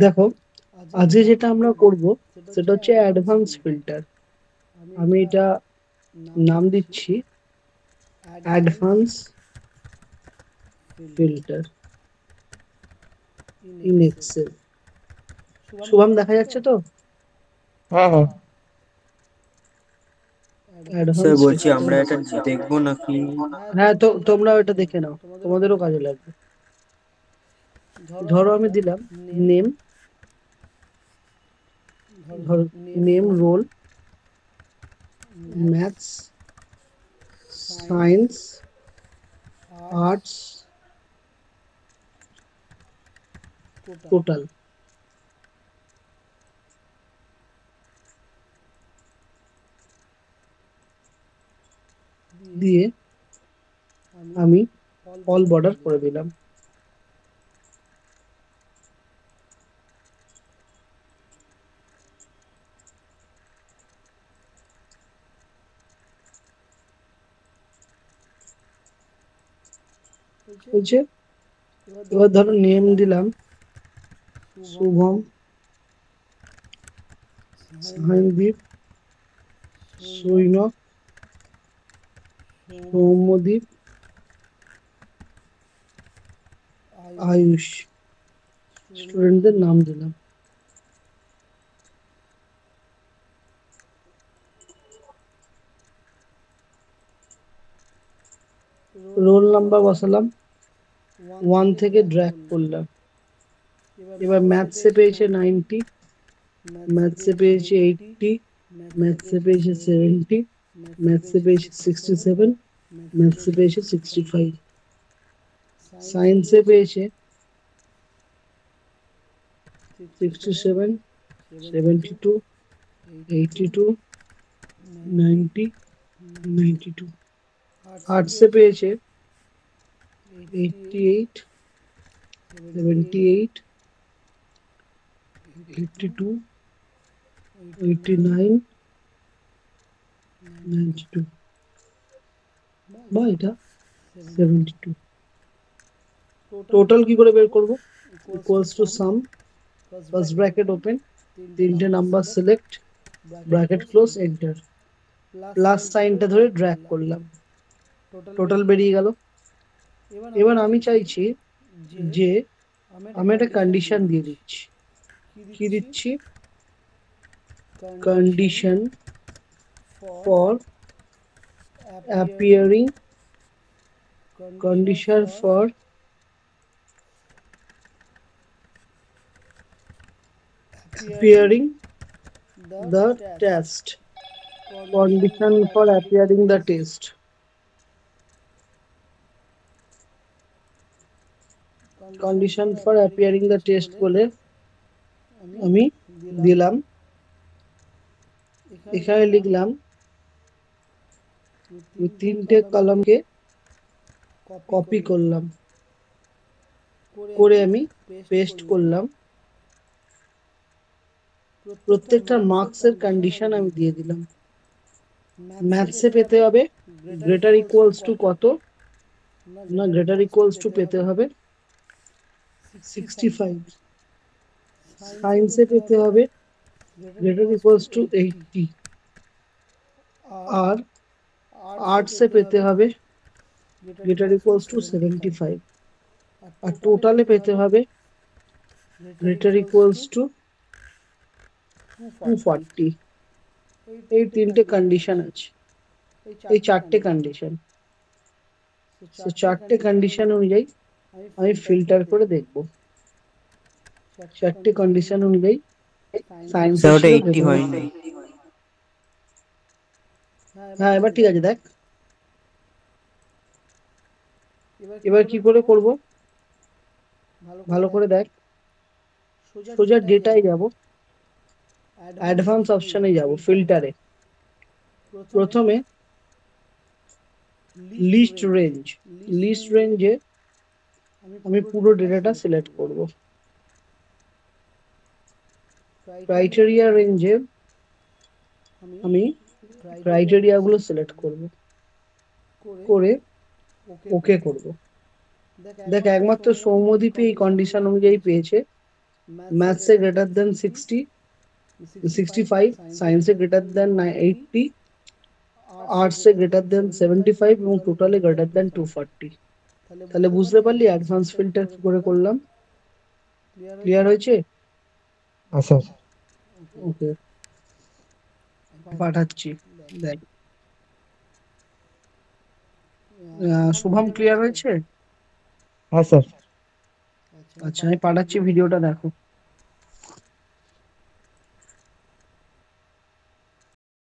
দেখো, আজকে যেটা আমরা করব সেটা হচ্ছে অ্যাডভান্স ফিল্টার। আমি এটা নাম দিচ্ছি advance filter in Excel. Shubham, দেখা যাচ্ছে তো? হ্যাঁ হ্যাঁ। স্যার অ্যাডভান্স বলছি ফিল্টার। আমরা এটা দেখবো নাকি? হ্যাঁ, তো তোমরাও এটা দেখে নাও, তোমাদেরও কাজে লাগবে। ধরো আমি দিলাম নেম, ধরো name, roll, maths, science, arts, total. দিয়ে আমি অল বর্ডার করে দিলাম। হয়েছে। এবার ধরো নেম দিলাম শুভম, সায়নদীপ, সৈনক, সৌম্যদীপ, আয়ুষ। স্টুডেন্টদের নাম দিলাম। রোল নাম্বার বসালাম, 1 থেকে ড্র্যাগ করলাম। এবার ম্যাথসে পেয়েছে 90, ম্যাথসে পেয়েছে 80, ম্যাথসে পেয়েছে 70, ম্যাথসে পেয়েছে 67, ম্যাথসে পেয়েছে 65, সায়েন্সে পেয়েছে 67, 72, 82, 90, 92, আর্টসে পেয়েছে 88, 78, 82, 89, 92, বা এটা 72। টোটাল কি করে বের করব? Equals to sum, first bracket open, তিনটে number select, bracket close, enter. Plus সাইনটা ধরে ড্র্যাগ করলাম, টোটাল বেরিয়ে গেল। এবার আমি চাইছি যে আমি একটা কন্ডিশন দিয়ে দিচ্ছি। কি দিচ্ছি? Condition for appearing, condition for appearing the test, condition for appearing the test, condition for appearing the test বলে আমি দিলাম। এখানে লিখলাম তিনটে কলামকে কপি করলাম, করে আমি পেস্ট করলাম। প্রত্যেকটা মার্কসের কন্ডিশন আমি দিয়ে দিলাম। ম্যাথসে পেতে হবে গ্রেটার ইকুয়ালস টু কত, না গ্রেটার ইকুয়ালস টু পেতে হবে 65, সায়েন্সে পেতে হবে গ্রেটার ইকুয়ালস টু 80, আর আর্টসে পেতে হবে গ্রেটার ইকুয়ালস টু 75, আর টোটালে পেতে হবে গ্রেটার ইকুয়ালস টু 240। এই তিনটে কন্ডিশন আছে, এই চারটে কন্ডিশন। তো চারটে কন্ডিশন অনুযায়ী আমি ফিল্টার করে দেখব। চারটে কন্ডিশন অনুযায়ী স্যার সায়েন্সের ওটা ছিল 80 গ্রেটার। হয়নি। হ্যাঁ, এবার ঠিক আছে, দেখ এবার কি করে করব, ভালো করে দেখ। সোজা ডেটায় যাব, অ্যাডভান্স অপশনে যাব, ফিল্টারে প্রথমে লিস্ট রেঞ্জ, লিস্ট রেঞ্জে আমি পুরো ডেটাটা সিলেক্ট করব। ক্রাইটেরিয়া রেঞ্জে আমি ক্রাইটেরিয়া গুলো সিলেক্ট করব, করে ওকে করব। দেখ, একমাত্র সৌম্যদীপ এই কন্ডিশন অনুযায়ী পেয়েছে मैथ्स से ग्रेटर देन 60, 65, साइंस से ग्रेटर देन 80, आर्ट्स से গ্রেটার দেন 75 এবং টোটালে গ্রেটার দেন 240। তাহলে বুঝতে পারলি অ্যাডভান্স ফিল্টার কি করে করলাম? ক্লিয়ার হয়েছে? আচ্ছা ওকে, পাঠাচ্ছি দেখ। শুভম ক্লিয়ার হয়েছে? হ্যাঁ স্যার। আচ্ছা, আমি পাঠাচ্ছি, ভিডিওটা দেখো।